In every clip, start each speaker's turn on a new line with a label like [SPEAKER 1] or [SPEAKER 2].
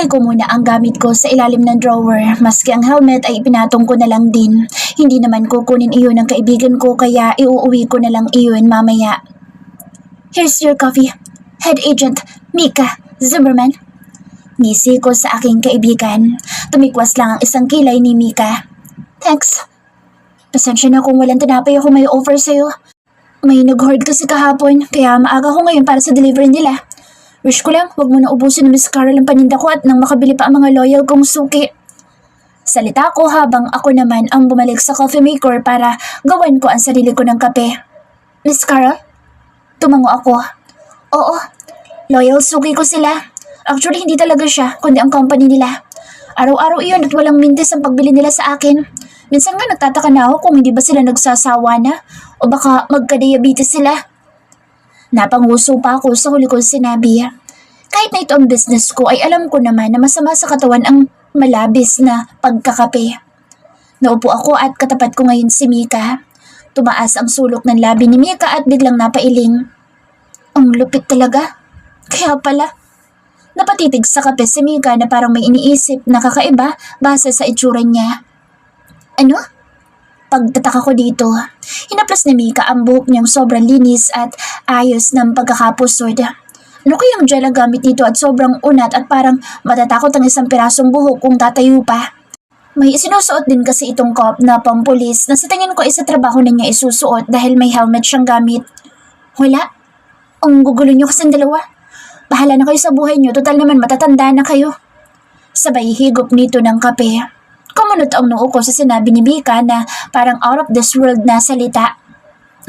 [SPEAKER 1] Nilagay ko muna ang gamit ko sa ilalim ng drawer, maski ang helmet ay ipinatong ko na lang din. Hindi naman kukunin iyon ng kaibigan ko kaya iuuwi ko na lang iyon mamaya. Here's your coffee. Head Agent Mika Zimmerman. Ngisi ko sa aking kaibigan. Tumikwas lang ang isang kilay ni Mika. Thanks. Pasensya na kung walang tinapay ako may offer sa'yo. May nag-hoard kasi kahapon, kaya maaga ko ngayon para sa delivery nila. Wish ko lang, wag mo na ubusin ni Miss Carol ang paninda ko at nang makabili pa ang mga loyal kong suki. Salita ko habang ako naman ang bumalik sa coffee maker para gawan ko ang sarili ko ng kape. Miss Carol? Tumango ako. Oo, loyal suki ko sila. Actually, hindi talaga siya, kundi ang company nila. Araw-araw iyon at walang mintis ang pagbili nila sa akin. Minsan nga nagtataka na ako kung hindi ba sila nagsasawa na o baka magka-diabetes sila. Napanguso pa ako sa huli kong sinabi. Kahit na ito ang business ko ay alam ko naman na masama sa katawan ang malabis na pagkakape. Naupo ako at katapat ko ngayon si Mika. Tumaas ang sulok ng labi ni Mika at biglang napailing. Ang lupit talaga. Kaya pala. Napatitig sa kape si Mika na parang may iniisip na kakaiba base sa itsura niya. Ano? Pagtataka ko dito, hinaplas ni Mika ang buhok niyang sobrang linis at ayos ng pagkakapusod. Ano kayang gel ang gamit dito at sobrang unat at parang matatakot ang isang pirasong buhok kung tatayo pa. May sinusuot din kasi itong cop na pampulis na sa tingin ko ay sa trabaho na niya isusuot dahil may helmet siyang gamit. Wala. Ang gugulo niyo kasing dalawa. Bahala na kayo sa buhay niyo, total naman matatanda na kayo. Sabay higop nito ng kape. Kumunot ang noo ko sa sinabi ni Mika na parang out of this world na salita.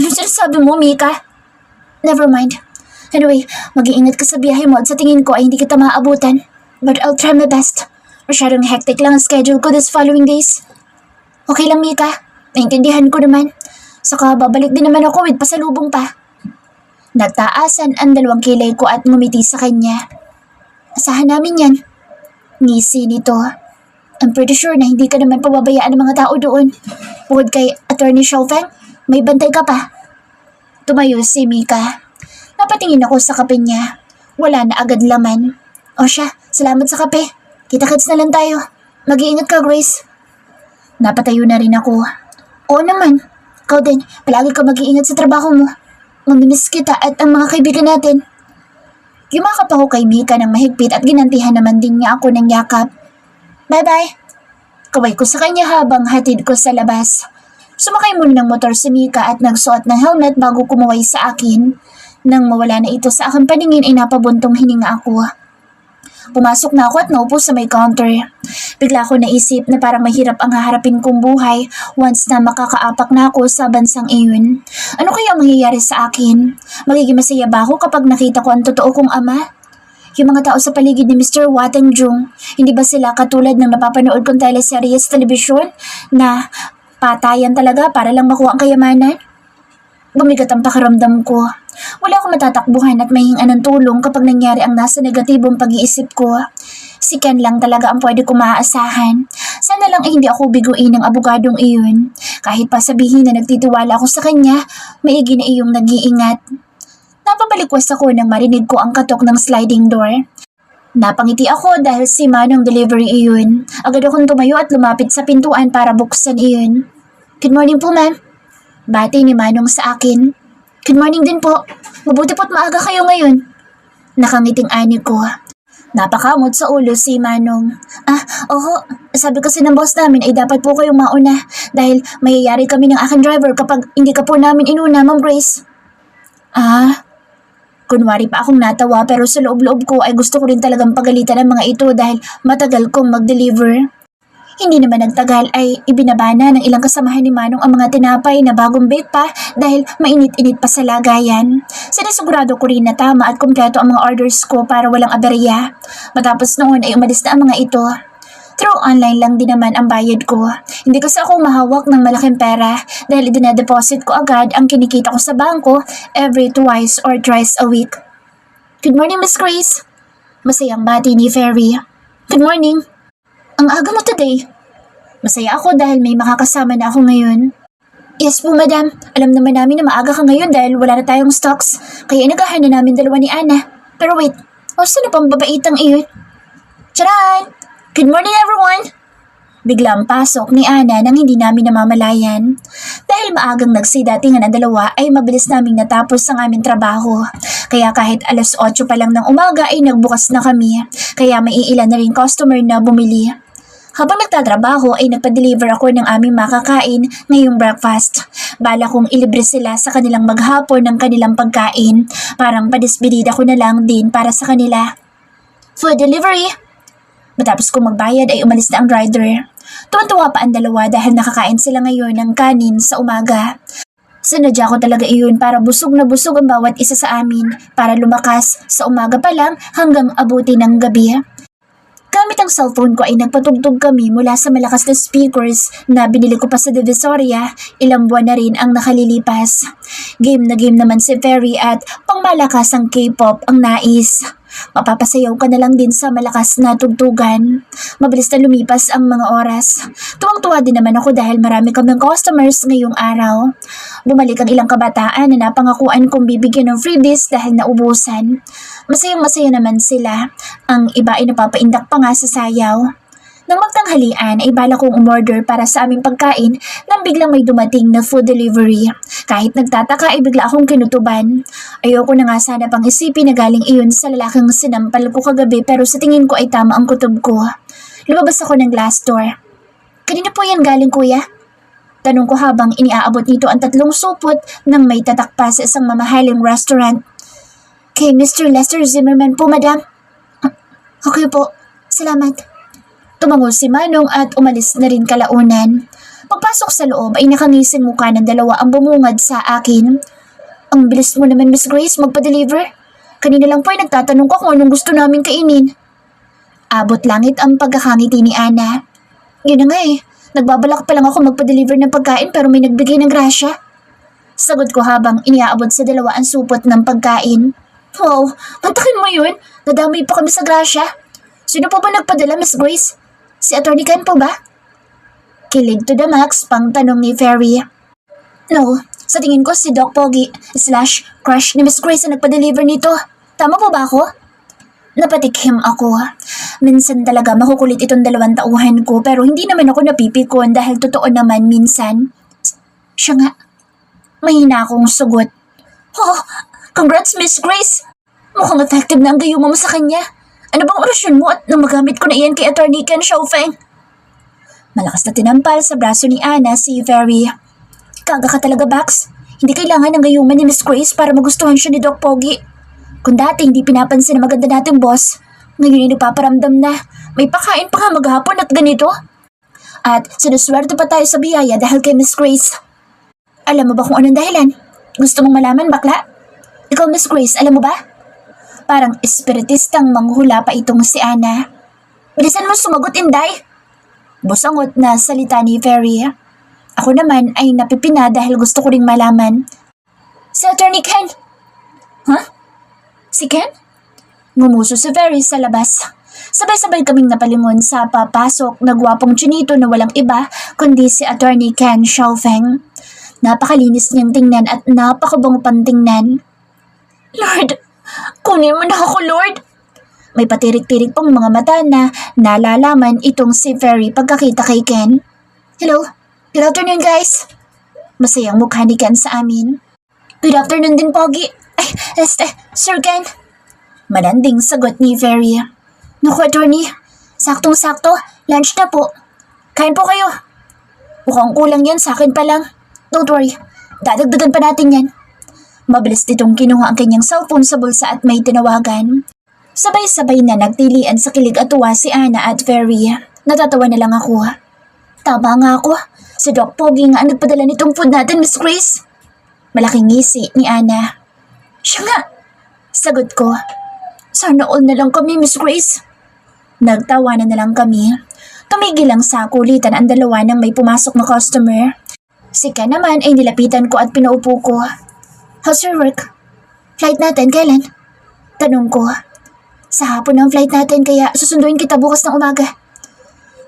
[SPEAKER 1] Ano sinasabi mo, Mika? Never mind. Anyway, mag-iingat ka sa biyahe mo at sa tingin ko ay hindi kita maaabutan. But I'll try my best. Masyadong hectic lang ang schedule ko this following days. Okay lang, Mika. Naintindihan ko naman. Saka babalik din naman ako with pasalubong pa. Nagtaasan ang dalawang kilay ko at ngumiti sa kanya. Asahan namin yan. Ngisi nito. I'm pretty sure na hindi ka naman pababayaan ng mga tao doon. Bukod kay Attorney Chauvin, may bantay ka pa. Tumayo si Mika. Napatingin ako sa kape niya. Wala na agad laman. O siya, salamat sa kape. Kita-kits na lang tayo. Mag-iingat ka, Grace. Napatayo na rin ako. Oo naman. Ikaw din, palagi ka mag-iingat sa trabaho mo. Mamimiss kita at ang mga kaibigan natin. Yumakap ako kay Mika ng mahigpit at ginantihan naman din niya ako ng yakap. Bye-bye. Kaway ko sa kanya habang hatid ko sa labas. Sumakay muna ng motor si Mika at nagsuot ng helmet bago kumuway sa akin. Nang mawala na ito sa aking paningin ay napabuntong hininga ako. Pumasok na ako at naupo sa may counter. Bigla ko naisip na parang mahirap ang haharapin kong buhay once na makakaapak na ako sa bansang iyon. Ano kaya ang mangyayari sa akin? Magiging masaya ba ako kapag nakita ko ang totoo kong ama? Yung mga tao sa paligid ni Mr. Watengjung, hindi ba sila katulad ng napapanood kong teleserye sa telebisyon na patayan talaga para lang makuha ang kayamanan? Bumigat ang pakiramdam ko. Wala akong matatakbuhan at mahingan ng tulong kapag nangyari ang nasa negatibong pag-iisip ko. Si Ken lang talaga ang pwede ko maaasahan. Sana lang ay hindi ako biguin ng abogadong iyon. Kahit pa sabihin na nagtitiwala ako sa kanya, maigi na iyong nag-iingat. Napabalikwas ako nang marinig ko ang katok ng sliding door. Napangiti ako dahil si Manong delivery iyon. Agad akong tumayo at lumapit sa pintuan para buksan iyon. Good morning po, ma'am. Bati ni Manong sa akin. Good morning din po. Mabuti po't maaga kayo ngayon. Nakangiting ani ko. Napakamot sa ulo si Manong. Oo. Sabi kasi ng boss namin ay dapat po kayong mauna dahil mayayari kami ng aking driver kapag hindi ka po namin inuna, Ma'am Grace. Kunwari pa akong natawa pero sa loob-loob ko ay gusto ko rin talagang pagalitan ng mga ito dahil matagal kong mag-deliver. Hindi naman nagtagal ay ibinabana ng ilang kasamahan ni Manong ang mga tinapay na bagong bake pa dahil mainit-init pa sa lagayan. Sinisigurado ko rin na tama at kumpleto ang mga orders ko para walang aberya. Matapos noon ay umalis na ang mga ito. Through online lang din naman ang bayad ko. Hindi kasi ako mahawak ng malaking pera dahil idinadeposit ko agad ang kinikita ko sa bangko every twice or thrice a week. Good morning, Miss Grace. Masayang bati ni Ferry. Good morning. Ang aga mo today. Masaya ako dahil may makakasama na ako ngayon. Yes po, madam. Alam naman namin na maaga ka ngayon dahil wala na tayong stocks. Kaya inagahan na namin dalawa ni Ana. Pero wait, sino pang babaitang iyon? Charan! Good morning everyone! Biglang pasok ni Ana nang hindi namin namamalayan. Dahil maagang nagsidatingan ang dalawa ay mabilis naming natapos ang aming trabaho. Kaya kahit 8:00 pa lang ng umaga ay nagbukas na kami. Kaya may iilan na rin customer na bumili. Habang nagtatrabaho ay nagpa-deliver ako ng aming makakain ngayong breakfast. Bala kong ilibre sila sa kanilang maghapon ng kanilang pagkain. Parang padisbidida ko na lang din para sa kanila. Food delivery! Matapos kong magbayad ay umalis na ang rider. Tuwan-tuwa pa ang dalawa dahil nakakain sila ngayon ng kanin sa umaga. Sinadya ko talaga iyon para busog na busog ang bawat isa sa amin para lumakas sa umaga pa lang hanggang abuti ng gabi. Gamit ang cellphone ko ay nagpatugtog kami mula sa malakas na speakers na binili ko pa sa Divisoria, ilang buwan na rin ang nakalilipas. Game na game naman si Ferry at pangmalakas ang K-pop ang nais. Mapapasayaw ka na lang din sa malakas na tugtugan. Mabilis na lumipas ang mga oras. Tuwang-tuwa din naman ako dahil marami kaming customers ngayong araw. Bumalik ang ilang kabataan na napangakuan kong bibigyan ng freebies dahil naubusan. Masayang-masaya naman sila. Ang iba ay napapaindak pa nga sa sayaw. Nang magtanghalian ay bala kong umorder para sa aming pagkain nang biglang may dumating na food delivery. Kahit nagtataka ay bigla akong kinutuban. Ayoko na nga sana pang isipin na galing iyon sa lalaking sinampal ko kagabi pero sa tingin ko ay tama ang kutob ko. Lumabas ako ng glass door. Kanina po yan galing kuya? Tanong ko habang iniaabot nito ang 3 supot nang may tatak pa sa isang mamahaling restaurant. Kay Mr. Lester Zimmerman po, madam. Okay po, salamat. Tumango si Manong at umalis na rin kalaunan. Pagpasok sa loob ay nakangising mukha ng dalawa ang bumungad sa akin. Ang bilis mo naman, Miss Grace, magpa-deliver. Kanina lang po ay nagtatanong ko kung anong gusto namin kainin. Abot langit ang pagkakangiti ni Ana. Yun na nga eh, nagbabalak pa lang ako magpa-deliver ng pagkain pero may nagbigay ng grasya. Sagot ko habang iniaabot sa dalawa ang supot ng pagkain. Wow, mantakin mo yun? Nadamay pa kami sa grasya. Sino po ba nagpadala, Miss Grace? Si Atty. Ken po ba? Kilig to the max pang tanong ni Ferry. No, sa tingin ko si Doc Pogi / crush ni Miss Grace ang nagpa-deliver nito. Tama po ba ako? Napatikhim ako. Minsan talaga makukulit itong 2 tauhan ko pero hindi naman ako napipikon dahil totoo naman minsan. Siya nga, mahina akong sugot. Oh, congrats Miss Grace! Mukhang effective na ang gayuma mo sa kanya. Ano bang orasyon mo at nang magamit ko na iyan kay Atty. Ken Xiaofeng? Malakas na tinampal sa braso ni Ana si Ferry. Kaga ka talaga, Bax. Hindi kailangan ng gayuman ni Miss Grace para magustuhan siya ni Doc Pogi. Kung dati hindi pinapansin na maganda nating boss, ngayon ay nagpaparamdam na may pakain pa nga maghapon at ganito. At sinuswerte pa tayo sa biyaya dahil kay Miss Grace. Alam mo ba kung anong dahilan? Gusto mong malaman, bakla? Ikaw, Miss Grace, alam mo ba? Parang espiritistang manghula pa itong si Ana. Bilisan mo sumagot, Inday! Busangot na salita ni Ferry. Ako naman ay napipina dahil gusto ko ring malaman. Si Atty. Ken! Huh? Si Ken? Ngumuso si Ferry sa labas. Sabay-sabay kaming napalingon sa papasok na gwapong chinito na walang iba kundi si Atty. Ken Xiaofeng. Napakalinis niyang tingnan at napakabango pang tingnan. Lord! Kunin mo na ako, Lord! May patirik-tirik pang mga mata na nalalaman itong si Ferry pagkakita kay Ken. Hello? Good afternoon, guys! Masayang mukha ni Ken sa amin. Good afternoon din, Pogi. Ay, Sir Ken. Malanding sagot ni Ferry. Naku, attorney. Saktong-sakto. Lunch na po. Kain po kayo. Mukhang kulang yan sa akin pa lang. Don't worry. Dadagdagan pa natin yan. Mabilis nitong kinuha ang kanyang cellphone sa bulsa at may tinawagan. Sabay-sabay na nagtilian sa kilig at tuwa si Ana at Ferry. Natatawa na lang ako. Tama nga ako. Si Doc Pogi nga ang nagpadala nitong food natin, Miss Grace. Malaking ngisi ni Ana. Siya nga. Sagot ko. Sana all na lang kami, Miss Grace. Nagtawanan na lang kami. Tumigil lang sa kulitan ang dalawa nang may pumasok na customer. Si Ken naman ay nilapitan ko at pinaupo ko. How's your work? Flight natin, kailan? Tanong ko. Sa hapon ng flight natin kaya susunduin kita bukas ng umaga.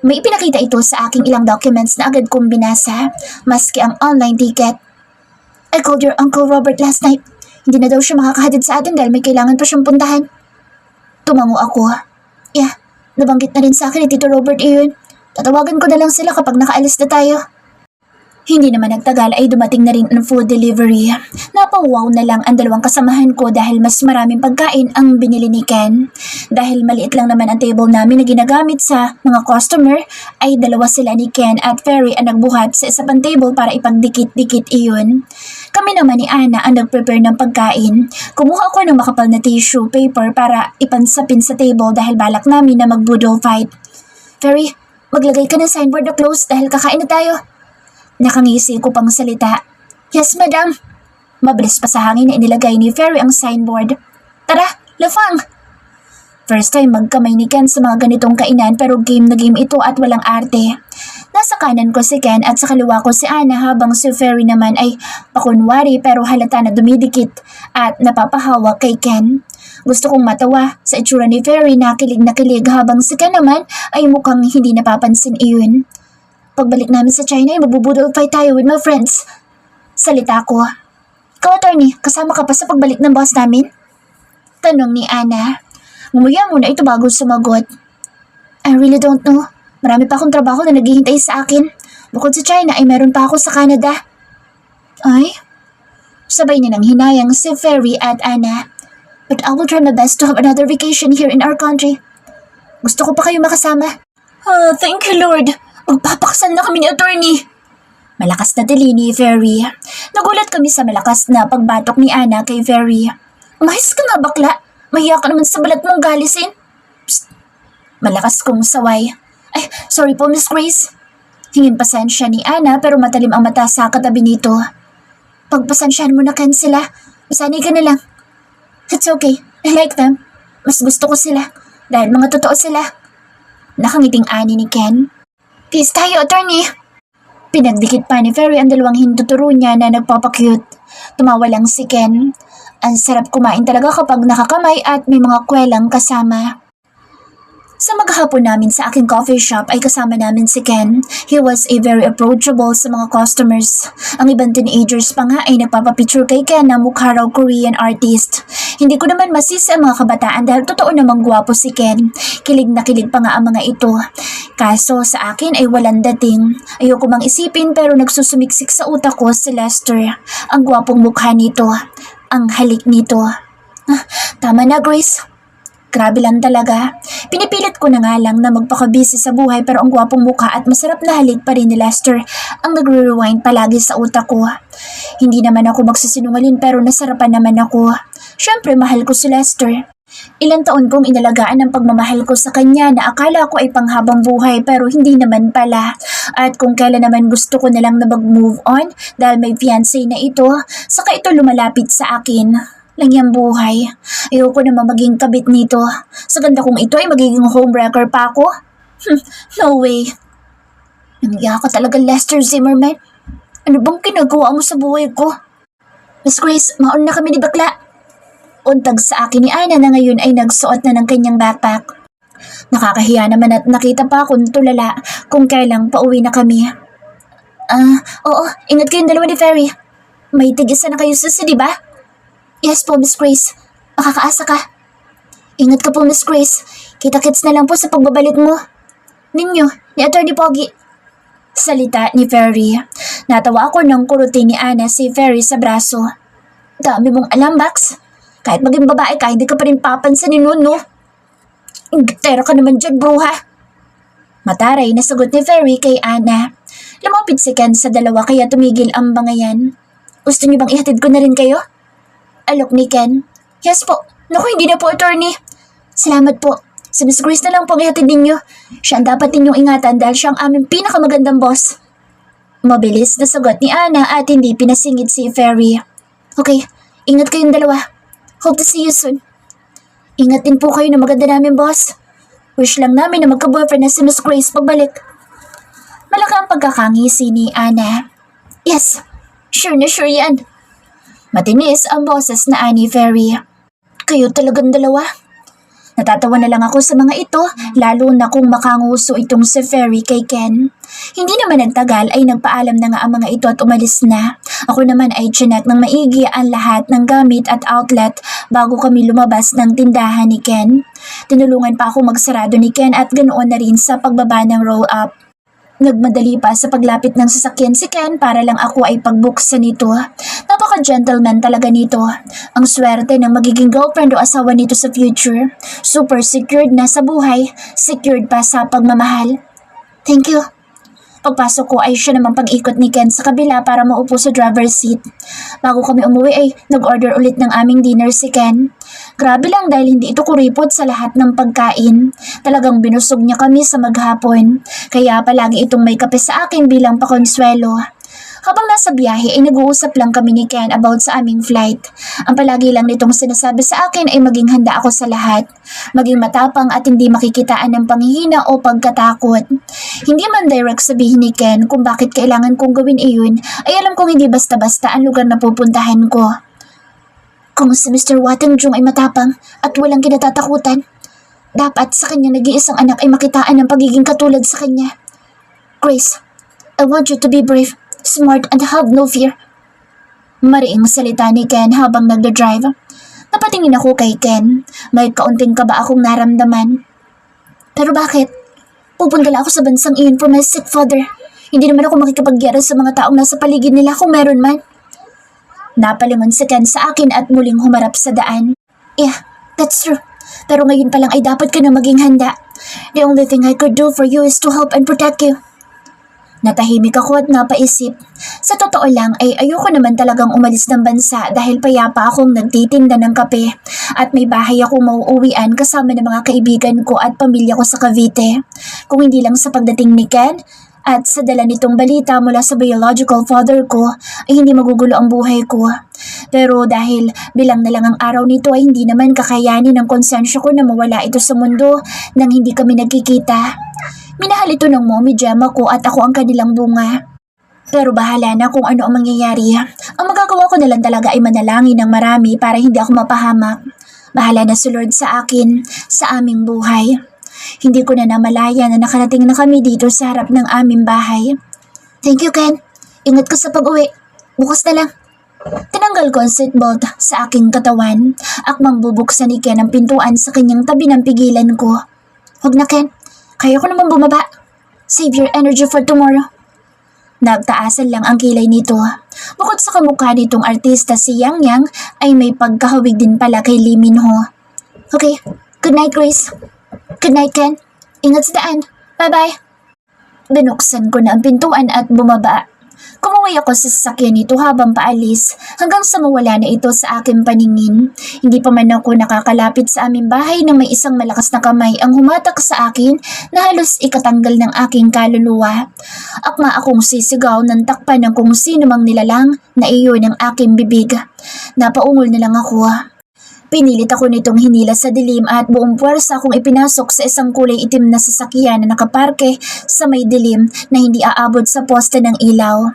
[SPEAKER 1] May ipinakita ito sa aking ilang documents na agad kong binasa, maski ang online ticket. I called your Uncle Robert last night. Hindi na daw siya makakahatid sa atin dahil may kailangan pa siyang puntahan. Tumango ako. Yeah, Nabanggit na rin sa akin ni Tito Robert iyon. Tatawagan ko na lang sila kapag nakaalis na tayo. Hindi naman nagtagal ay dumating na rin ang food delivery. Napawaw na lang ang dalawang kasamahan ko dahil mas maraming pagkain ang binili ni Ken. Dahil maliit lang naman ang table namin na ginagamit sa mga customer, ay dalawa sila ni Ken at Ferry ang nagbuhat sa isa pang table para ipagdikit-dikit iyon. Kami naman ni Ana ang nag-prepare ng pagkain. Kumuha ako ng makapal na tissue paper para ipansapin sa table dahil balak namin na mag-boodle fight. Ferry, maglagay ka ng signboard na close dahil kakain na tayo. Nakangisi ko pang salita. Yes, madam. Mabilis pa sa hangin na inilagay ni Ferry ang signboard. Tara, Lafang! First time magkamay ni Ken sa mga ganitong kainan pero game na game ito at walang arte. Nasa kanan ko si Ken at sa kaliwa ko si Ana habang si Ferry naman ay pakunwari pero halata na dumidikit at napapahawa kay Ken. Gusto kong matawa sa itsura ni Ferry na kilig habang si Ken naman ay mukhang hindi napapansin iyon. Pagbalik namin sa China ay magbubudol fight tayo with my friends. Salita ko. Ikaw, attorney, kasama ka pa sa pagbalik ng boss namin? Tanong ni Ana. Ngumuya muna ito bago sumagot. I really don't know. Marami pa akong trabaho na naghihintay sa akin. Bukod sa China ay meron pa ako sa Canada. Ay? Sabay nilang hinayang si Ferry at Ana. But I will try my best to have another vacation here in our country. Gusto ko pa kayo makasama. Oh, thank you, Lord. Magpapakasal na kami ni attorney. Malakas na dili ni Ferry. Nagulat kami sa malakas na pagbatok ni Ana kay Ferry. Umahis ka nga bakla. Mahiya ka naman sa balat mong galisin. Psst. Malakas kong saway. Ay, sorry po, Miss Grace. Hingin pasensya ni Ana pero matalim ang mata sa katabi nito. Pagpasensyahan mo na Ken sila. Masanay ka na lang. It's okay. I like them. Mas gusto ko sila dahil mga totoo sila. Nakangiting ani ni Ken. Peace tayo, attorney. Pinagdikit pa ni Ferry ang dalawang hinduturo niya na nagpapakyut. Tumawa lang si Ken. Ang sarap kumain talaga kapag nakakamay at may mga kwelang kasama. Sa maghapon namin sa aking coffee shop ay kasama namin si Ken. He was a very approachable sa mga customers. Ang ibang teenagers pa nga ay nagpapapicture kay Ken na mukha raw Korean artist. Hindi ko naman masisi ang mga kabataan dahil totoo namang gwapo si Ken. Kilig na kilig pa nga ang mga ito. Kaso sa akin ay walang dating. Ayoko mang isipin pero nagsusumiksik sa utak ko si Lester. Ang gwapong mukha nito. Ang halik nito. Tama na, Grace. Grabe lang talaga. Pinipilit ko na nga lang na magpakabisi sa buhay pero ang gwapong mukha at masarap na halik pa rin ni Lester ang nagre-rewind palagi sa utak ko. Hindi naman ako magsisinungaling pero nasarapan naman ako. Siyempre mahal ko si Lester. Ilang taon kong inalagaan ang pagmamahal ko sa kanya na akala ko ay panghabang buhay pero hindi naman pala. At kung kailan naman gusto ko na lang na mag-move on dahil may fiancé na ito, saka ito lumalapit sa akin. Langyang buhay. Ayoko naman maging kabit nito. Sa ganda kong ito ay magiging homewrecker pa ako. No way. Nangiya ka talaga, Lester Zimmerman. Ano bang ginagawa mo sa buhay ko? Miss Grace, maon na kami ni bakla. Untag sa akin ni Ana na ngayon ay nagsuot na ng kanyang backpack. Nakakahiya naman at nakita pa akong tulala kung kailang pauwi na kami. Oo, ingat kayong dalawa ni Ferry. May tig-isa na kayo sa di ba? Yes po, Miss Grace. Makakaasa ka. Ingat ka po, Miss Grace. Kita-kits na lang po sa pagbabalik mo. Ninyo, ni Attorney Pogi. Salita ni Ferry. Natawa ako nang kurutin ni Ana si Ferry sa braso. Dami mong alam, Bax. Kahit maging babae ka, hindi ka pa rin papansanin nun, no? Ingitera ka naman dyan, bruha. Mataray na sagot ni Ferry kay Ana. Lumapit si Ken sa dalawa kaya tumigil ang bangayan. Gusto niyo bang ihatid ko na rin kayo? Alok ni Ken. Yes po. Naku, hindi na po, attorney. Salamat po. Si Miss Grace na lang po ihatid ninyo. Siya ang dapat ninyong ingatan dahil siya ang aming pinakamagandang boss. Mabilis na sagot ni Ana at hindi pinasingit si Ferry. Okay, ingat kayong dalawa. Hope to see you soon. Ingat din po kayo na maganda namin, boss. Wish lang namin na magka-boyfriend na si Miss Grace pagbalik. Malakang pagkakangisi ni Ana. Yes, sure na sure yan. Matinis ang boses na ani Ferry. Kayo talagang dalawa. Natatawa na lang ako sa mga ito, lalo na kung makanguso itong si Ferry kay Ken. Hindi naman nagtagal ay nagpaalam na nga ang mga ito at umalis na. Ako naman ay chinek ng maigi ang lahat ng gamit at outlet bago kami lumabas ng tindahan ni Ken. Tinulungan pa ako magsarado ni Ken at ganoon na rin sa pagbaba ng roll-up. Nagmadali pa sa paglapit ng sasakyan si Ken para lang ako ay pagbuksan nito. Napaka-gentleman talaga nito. Ang swerte ng magiging girlfriend o asawa nito sa future. Super secured na sa buhay, secured pa sa pagmamahal. Thank you. Pagpasok ko ay siya namang pag-ikot ni Ken sa kabila para maupo sa driver's seat. Bago kami umuwi ay nag-order ulit ng aming dinner si Ken. Grabe lang dahil hindi ito kuripot sa lahat ng pagkain. Talagang binusog niya kami sa maghapon. Kaya palagi itong may kape sa akin bilang pakonswelo. Habang nasa biyahe ay nag-uusap lang kami ni Ken about sa aming flight. Ang palagi lang nitong sinasabi sa akin ay maging handa ako sa lahat. Maging matapang at hindi makikitaan ng panghihina o pagkatakot. Hindi man direct sabihin ni Ken kung bakit kailangan kong gawin iyon, ay alam kong hindi basta-basta ang lugar na pupuntahan ko. Kung si Mr. Watangjung ay matapang at walang kinatatakutan, dapat sa kanya nag-iisang anak ay makitaan ng pagiging katulad sa kanya. Grace, I want you to be brave, smart and have no fear. Mariing salita ni Ken habang nagda-drive. Napatingin ako kay Ken. May kaunting kaba akong naramdaman. Pero bakit? Pupunta lang ako sa bansang iyon for my sick father. Hindi naman ako makikipagyara sa mga taong nasa paligid nila kung meron man. Napalingon si Ken sa akin at muling humarap sa daan. Yeah, that's true. Pero ngayon pa lang ay dapat ka na maging handa. The only thing I could do for you is to help and protect you. Natahimik ako at napaisip. Sa totoo lang ay ayoko naman talagang umalis ng bansa dahil payapa akong nagtitinda ng kape at may bahay akong mauuwian kasama ng mga kaibigan ko at pamilya ko sa Cavite. Kung hindi lang sa pagdating ni Ken at sa dala nitong balita mula sa biological father ko ay hindi magugulo ang buhay ko. Pero dahil bilang na lang ang araw nito ay hindi naman kakayanin ng konsensya ko na mawala ito sa mundo nang hindi kami nagkikita. Minahal ito ng mommy Gemma ko at ako ang kanilang bunga. Pero bahala na kung ano ang mangyayari. Ang magagawa ko na lang talaga ay manalangin ng marami para hindi ako mapahamak. Bahala na si Lord sa akin, sa aming buhay. Hindi ko na namalaya na nakarating na kami dito sa harap ng aming bahay. Thank you, Ken. Ingat ka sa pag-uwi. Bukas na lang. Tinanggal ko ang seatbelt sa aking katawan. Akmang bubuksan ni Ken ang pintuan sa kanyang tabi ng pigilan ko. Huwag na, Ken. Kaya ko naman bumaba. Save your energy for tomorrow. Nagtaasan lang ang kilay nito. Bukod sa kamukha nitong artista si Yang Yang, ay may pagkahawig din pala kay Lee Minho. Okay, good night, Grace. Good night, Ken. Ingat sa daan. Bye-bye. Binuksan ko na ang pintuan at bumaba. Kumuwi ako sa sasakyan nito habang paalis hanggang sa mawala na ito sa aking paningin. Hindi pa man ako nakakalapit sa aming bahay na may isang malakas na kamay ang humatak sa akin na halos ikatanggal ng aking kaluluwa. Akma akong sisigaw ng takpan ng kung sino mang nilalang na iyon ang aking bibig. Napaungol na lang ako. Pinilit ako nitong hinila sa dilim at buong puwersa akong ipinasok sa isang kulay itim na sasakyan na nakaparke sa may dilim na hindi aabot sa poste ng ilaw.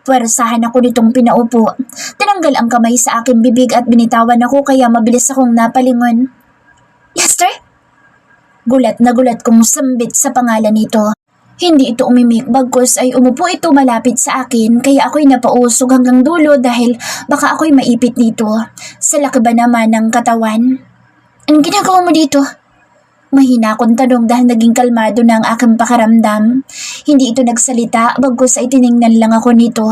[SPEAKER 1] Puwersahan ako nitong pinaupo. Tinanggal ang kamay sa aking bibig at binitawan ako kaya mabilis akong napalingon. Lester? Gulat na gulat kong sambit sa pangalan nito. Hindi ito umimik bagkus ay umupo ito malapit sa akin kaya ako'y napausog hanggang dulo dahil baka ako'y maipit dito. Sa laki ba naman ng katawan? Anong ginagawa mo dito? Mahina akong tanong dahil naging kalmado na ang aking pakaramdam. Hindi ito nagsalita bagkus ay tiningnan lang ako nito.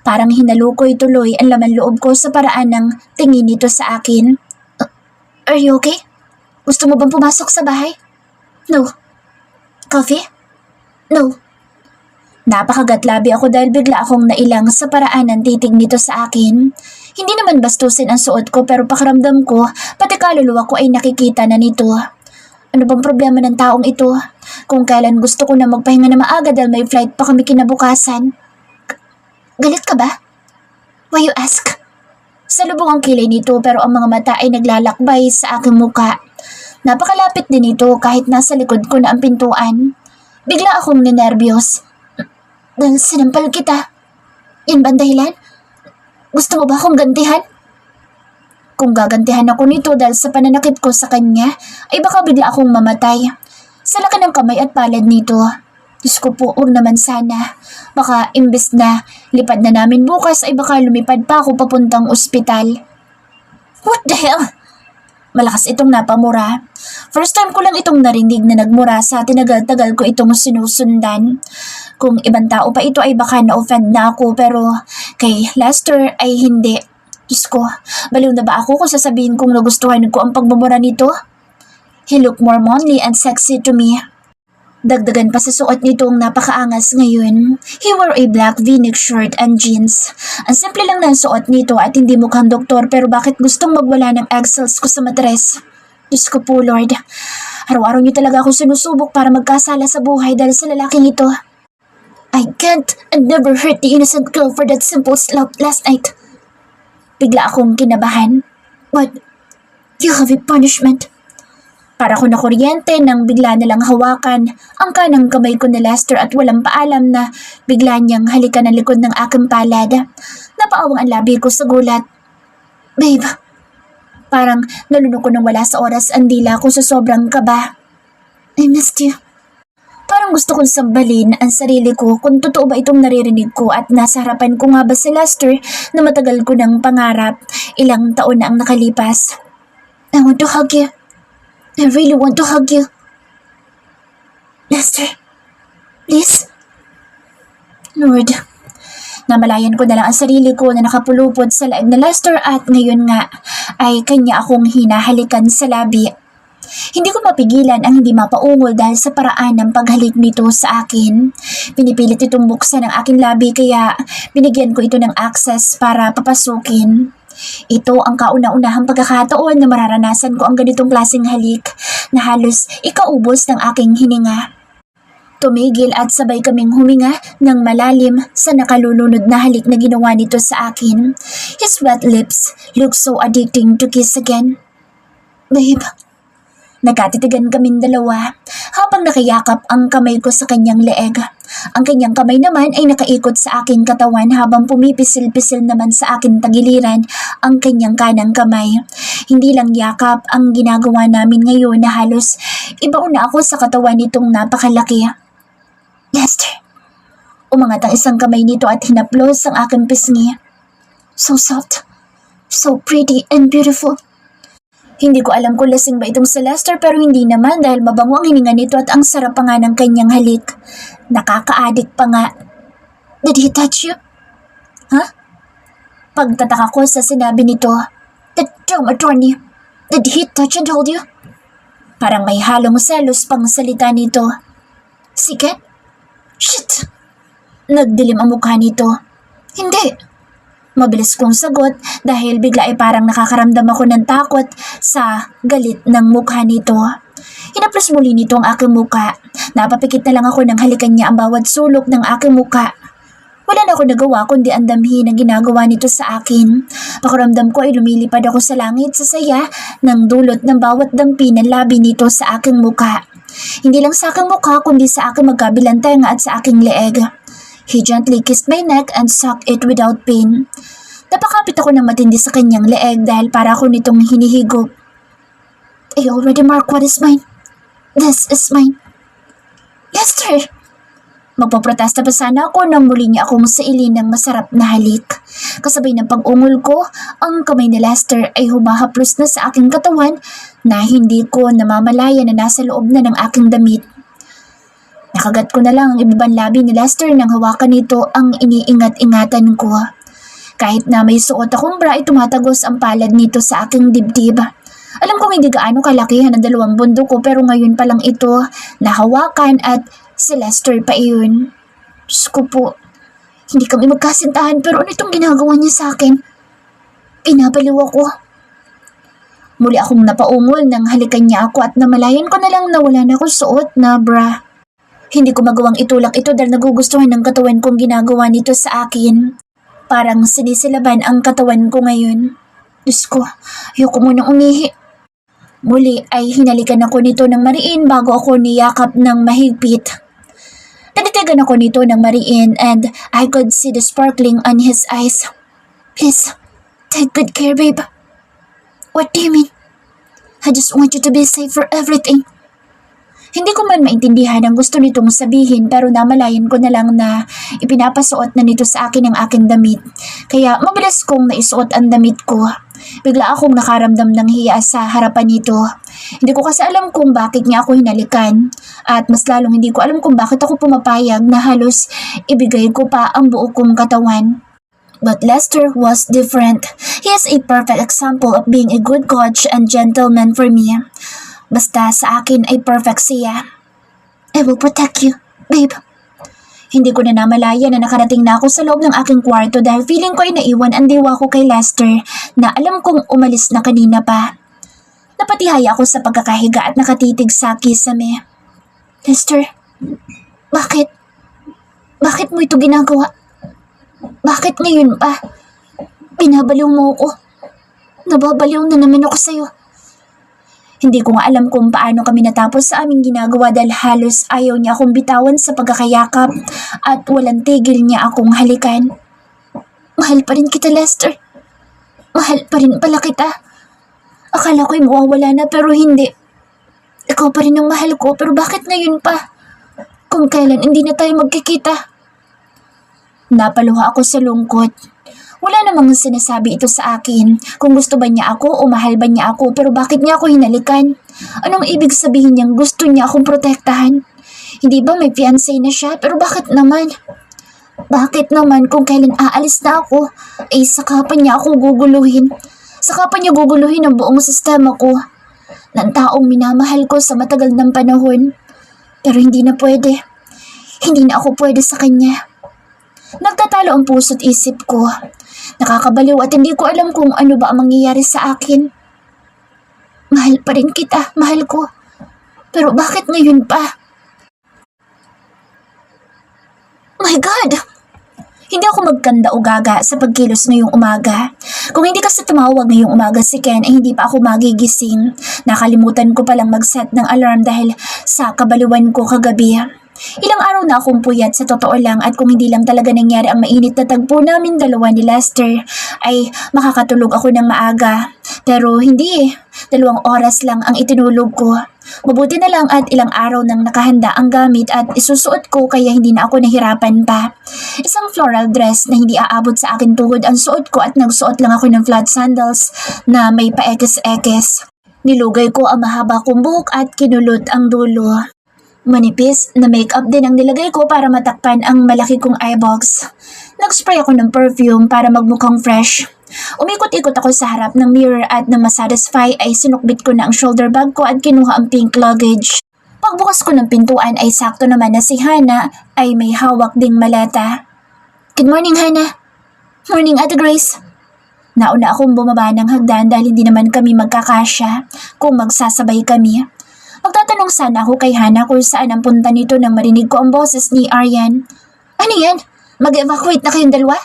[SPEAKER 1] Parang hinalukoy tuloy ang laman loob ko sa paraan ng tingin nito sa akin. Are you okay? Gusto mo bang pumasok sa bahay? No. Coffee? No. Napakagatlabi ako dahil bigla akong nailang sa paraan ng titig nito sa akin. Hindi naman bastusin ang suot ko pero pakiramdam ko, pati kaluluwa ko ay nakikita na nito. Ano bang problema ng taong ito? Kung kailan gusto ko na magpahinga na maaga dahil may flight pa kami kinabukasan. Galit ka ba? Why you ask? Salubong ang kilay nito pero ang mga mata ay naglalakbay sa aking muka. Napakalapit din ito kahit nasa likod ko na ang pintuan. Bigla akong ninervyos. Dahil sinampal kita. Yan ba ang dahilan? Gusto mo ba akong gantihan? Kung gagantihan ako nito dahil sa pananakit ko sa kanya, ay baka bigla akong mamatay. Sa laki ng kamay at palad nito. Diyos ko po, huwag naman sana. Baka imbes na lipad na namin bukas ay baka lumipad pa ako papuntang ospital. What the hell? Malakas itong napamura. First time ko lang itong narinig na nagmura sa tinagal-tagal ko itong sinusundan. Kung ibang tao pa ito ay baka na-offend na ako pero kay Lester ay hindi. Diyos ko, baliw na ba ako kung sasabihin kong nagustuhan ko ang pagmumura nito? He looked more manly and sexy to me. Dagdagan pa sa suot nitong napakaangas ngayon. He wore a black v-neck shirt and jeans. Ang simple lang ng suot nito at hindi mukhang doktor pero bakit gustong magwala ng egg cells ko sa matres? Diyos ko po Lord, araw-araw niyo talaga ako sinusubok para magkasala sa buhay dahil sa lalaking ito. I can't and never hurt the innocent girl for that simple slap last night. Bigla akong kinabahan. But you have a punishment. Para ko na kuryente nang bigla nilang hawakan ang kanang kamay ko ni Lester at walang paalam na bigla niyang halikan ang likod ng aking palad. Napaawang ang labi ko sa gulat. Babe, parang nalunok ko nang wala sa oras ang dila ko sa sobrang kaba. I missed you. Parang gusto kong sambalin ang sarili ko kung totoo ba itong naririnig ko at nasa harapan ko nga ba si Lester na matagal ko ng pangarap. Ilang taon na ang nakalipas. I want to hug you. I really want to hug you. Lester, please. Lord, namalayan ko na lang ang sarili ko na nakapulupod sa laig na Lester at ngayon nga ay kanya akong hinahalikan sa labi. Hindi ko mapigilan ang hindi mapaungol dahil sa paraan ng paghalik nito sa akin. Pinipilit itong buksan ang aking labi kaya binigyan ko ito ng access para papasukin. Ito ang kauna-unahang pagkakataon na mararanasan ko ang ganitong klaseng halik na halos ikaubos ng aking hininga. Tumigil at sabay kaming huminga ng malalim sa nakalulunod na halik na ginawa nito sa akin. His wet lips looked so addicting to kiss again. Babe, nagkatitigan kaming dalawa habang nakayakap ang kamay ko sa kanyang leeg. Ang kanyang kamay naman ay nakaikot sa aking katawan habang pumipisil-pisil naman sa aking tagiliran ang kanyang kanang kamay. Hindi lang yakap ang ginagawa namin ngayon na halos ibaon na ako sa katawan nitong napakalaki. Lester, umangat ang isang kamay nito at hinaplos ang aking pisngi. So soft, so pretty and beautiful. Hindi ko alam kung lasing ba itong si Lester pero hindi naman dahil mabango ang hininga nito at ang sarap pa nga ng kanyang halik. Nakaka-addict pa nga. Did he touch you? Huh? Pagtataka ko sa sinabi nito, the dumb attorney, did he touch and hold you? Parang may halong selos pang salita nito. Sige? Shit! Nagdilim ang mukha nito. Hindi. Mabilis kong sagot dahil bigla ay parang nakakaramdam ako ng takot sa galit ng mukha nito. Hinaplos muli nito ang aking mukha. Napapikit na lang ako nang halikan niya ang bawat sulok ng aking mukha. Wala na ako nagawa kundi ang damhin ang ginagawa nito sa akin. Pakiramdam ko ay lumilipad ako sa langit sa saya ng dulot ng bawat dampi ng labi nito sa aking mukha. Hindi lang sa aking mukha kundi sa aking magkabilang tenga at sa aking leeg. He gently kissed my neck and sucked it without pain. Napakapit ako ng matindi sa kanyang leeg dahil para ako nitong hinihigop. I already marked what is mine. This is mine. Lester! Magpaprotesta pa sana ako nang muli niya akong sailin ng masarap na halik. Kasabay ng pag-ungol ko, ang kamay ni Lester ay humahaplos na sa aking katawan na hindi ko namamalaya na nasa loob na ng aking damit. Nakagat ko na lang ang ibabang labi ni Lester nang hawakan nito ang iniingat-ingatan ko. Kahit na may suot akong bra ay tumatagos ang palad nito sa aking dibdib. Alam kong hindi gaano kalakihan ang dalawang bundo ko pero ngayon pa lang ito nahawakan at si Lester pa iyon. Diyos ko po, hindi kami magkasintahan pero ano itong ginagawa niya sa akin? Pinabaliw ako. Muli akong napaungol nang halikan niya ako at namalayan ko na lang na wala na akong suot na bra. Hindi ko magawang itulak ito dahil nagugustuhan ng katawan kong ginagawa nito sa akin. Parang sinisilaban ang katawan ko ngayon. Diyos ko, ayoko munang umihi. Muli ay hinalikan ako nito ng mariin bago ako niyakap ng mahigpit. Natitigan ako nito ng mariin and I could see the sparkling on his eyes. Please, take good care, babe. What do you mean? I just want you to be safe for everything. Hindi ko man maintindihan ang gusto nitong sabihin pero namalayan ko na lang na ipinapasuot na nito sa akin ang aking damit. Kaya mabilis kong naisuot ang damit ko. Bigla akong nakaramdam ng hiya sa harapan nito. Hindi ko kasi alam kung bakit niya ako hinalikan. At mas lalong hindi ko alam kung bakit ako pumapayag na halos ibigay ko pa ang buo kong katawan. But Lester was different. He is a perfect example of being a good coach and gentleman for me. Basta sa akin ay perfect siya. I will protect you, babe. Hindi ko na namalaya na nakarating na ako sa loob ng aking kwarto dahil feeling ko ay naiwan ang diwa ko kay Lester na alam kong umalis na kanina pa. Napatihaya ako sa pagkakahiga at nakatitig sa kisame. Lester, bakit? Bakit mo ito ginagawa? Bakit ngayon pa? Binabaliw mo ako. Nababaliw na naman ako sa'yo. Hindi ko nga alam kung paano kami natapos sa aming ginagawa dahil halos ayaw niya akong bitawan sa pagkakayakap at walang tigil niya akong halikan. Mahal pa rin kita, Lester. Mahal pa rin pala kita. Akala ko'y mawawala na pero hindi. Ikaw pa rin ang mahal ko pero bakit ngayon pa? Kung kailan hindi na tayo magkikita. Napaluha ako sa lungkot. Wala namang sinasabi ito sa akin kung gusto ba niya ako o mahal ba niya ako pero bakit niya ako hinalikan? Anong ibig sabihin niyang gusto niya akong protektahan? Hindi ba may fiancé na siya pero bakit naman? Bakit naman kung kailan aalis na ako ay saka pa niya ako guguluhin? Saka pa niya guguluhin ang buong sistema ko ng taong minamahal ko sa matagal ng panahon. Pero hindi na pwede. Hindi na ako pwede sa kanya. Nagtatalo ang puso't isip ko. Nakakabaliw at hindi ko alam kung ano ba ang mangyayari sa akin. Mahal pa rin kita, mahal ko. Pero bakit ngayon pa? My God! Hindi ako magkanda o gaga sa pagkilos ngayong umaga. Kung hindi kasi tumawag ngayong umaga si Ken ay hindi pa ako magigising. Nakalimutan ko palang mag-set ng alarm dahil sa kabaliwan ko kagabi. Ilang araw na akong puyat sa totoo lang at kung hindi lang talaga nangyari ang mainit na tagpo namin dalawa ni Lester ay makakatulog ako ng maaga. Pero hindi 2 oras lang ang itinulog ko. Mabuti na lang at ilang araw nang nakahanda ang gamit at isusuot ko kaya hindi na ako nahirapan pa. Isang floral dress na hindi aabot sa akin tuhod ang suot ko at nagsuot lang ako ng flat sandals na may paekes-ekes. Nilugay ko ang mahaba kong buhok at kinulot ang dulo. Manipis na makeup din ang nilagay ko para matakpan ang malaki kong eyebags. Nag-spray ako ng perfume para magmukhang fresh. Umikot-ikot ako sa harap ng mirror at nang masatisfy ay sinukbit ko na ang shoulder bag ko at kinuha ang pink luggage. Pagbukas ko ng pintuan ay sakto naman na si Hannah ay may hawak ding maleta. Good morning, Hannah. Morning, Ate Grace. Nauna akong bumaba ng hagdan dahil hindi naman kami magkakasya kung magsasabay kami. Magtatanong sana ako kay Hannah kung saan ang punta nito nang marinig ko ang boses ni Aryan. Ano yan? Mag-evacuate na kayong dalawa?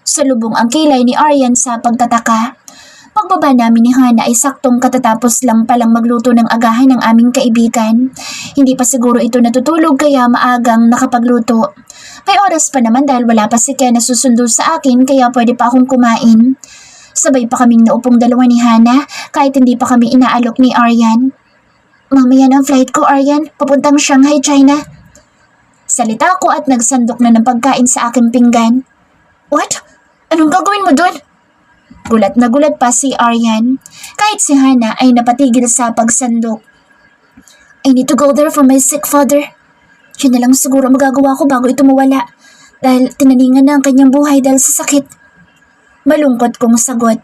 [SPEAKER 1] Salubong ang kilay ni Aryan sa pagtataka. Pagbaba namin ni Hannah ay saktong katatapos lang palang magluto ng agahan ng aming kaibigan. Hindi pa siguro ito natutulog kaya maagang nakapagluto. May oras pa naman dahil wala pa si Ken na susundo sa akin kaya pwede pa akong kumain. Sabay pa kaming naupong dalawa ni Hannah kahit hindi pa kami inaalok ni Aryan. Mamaya ng flight ko, Aryan, papuntang Shanghai, China. Salita ko at nagsandok na ng pagkain sa aking pinggan. What? Anong gagawin mo doon? Gulat na gulat pa si Aryan. Kahit si Hannah ay napatigil sa pagsandok. I need to go there for my sick father. Yun na lang siguro magagawa ko bago ito mawala. Dahil tinaningan na ang kanyang buhay dahil sa sakit. Malungkot kong sagot.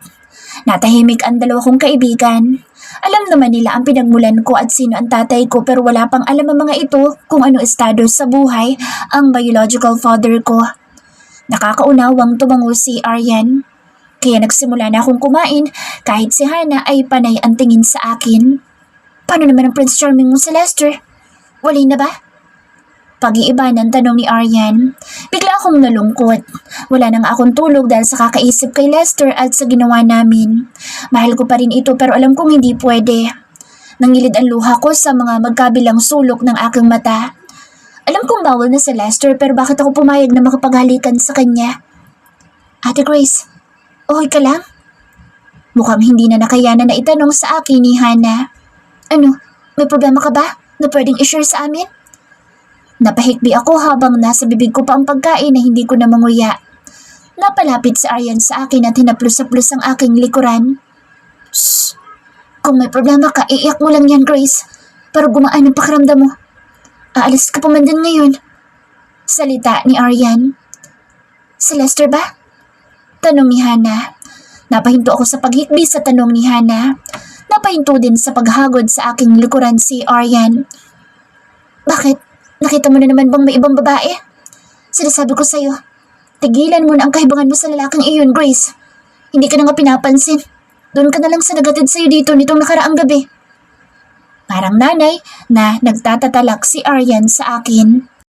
[SPEAKER 1] Natahimik ang dalawa kong kaibigan. Alam naman nila ang pinagmulan ko at sino ang tatay ko pero wala pang alam ang mga ito kung ano estado sa buhay ang biological father ko. Nakakaunawang tumango si Aryan. Kaya nagsimula na akong kumain kahit si Hannah ay panay ang tingin sa akin. Paano naman ang Prince Charming mo sa Lester? Walay na ba? Pag-iiba ng tanong ni Aryan. Bigla akong nalungkot. Wala nang akong tulog dahil sa kakaisip kay Lester at sa ginawa namin. Mahal ko pa rin ito pero alam kong hindi pwede. Nangilid ang luha ko sa mga magkabilang sulok ng aking mata. Alam kong bawal na si Lester pero bakit ako pumayag na makapaghalikan sa kanya? Ate Grace, okay ka lang? Mukhang hindi na nakayanan na itanong sa akin ni Hannah. Ano, may problema ka ba? na pwedeng i-share sa amin? Napahikbi ako habang nasa bibig ko pa ang pagkain na hindi ko na manguya. Napalapit si Aryan sa akin at hinaplos-saplos ang aking likuran. Shh! Kung may problema ka, iiyak mo lang yan, Grace. Para gumaan ang pakiramdam mo. Aalis ka pa man din ngayon. Salita ni Aryan. Si Lester ba? Tanong ni Hana. Napahinto ako sa paghikbi sa tanong ni Hana. Napahinto din sa paghagod sa aking likuran si Aryan. Bakit? Nakita mo na naman bang may ibang babae? Sinasabi ko sa'yo, tigilan mo na ang kahibangan mo sa lalaking iyon, Grace. Hindi ka na nga pinapansin. Doon ka na lang sa nagatid sa'yo dito nitong nakaraang gabi. Parang nanay na nagtatatalak si Aryan sa akin.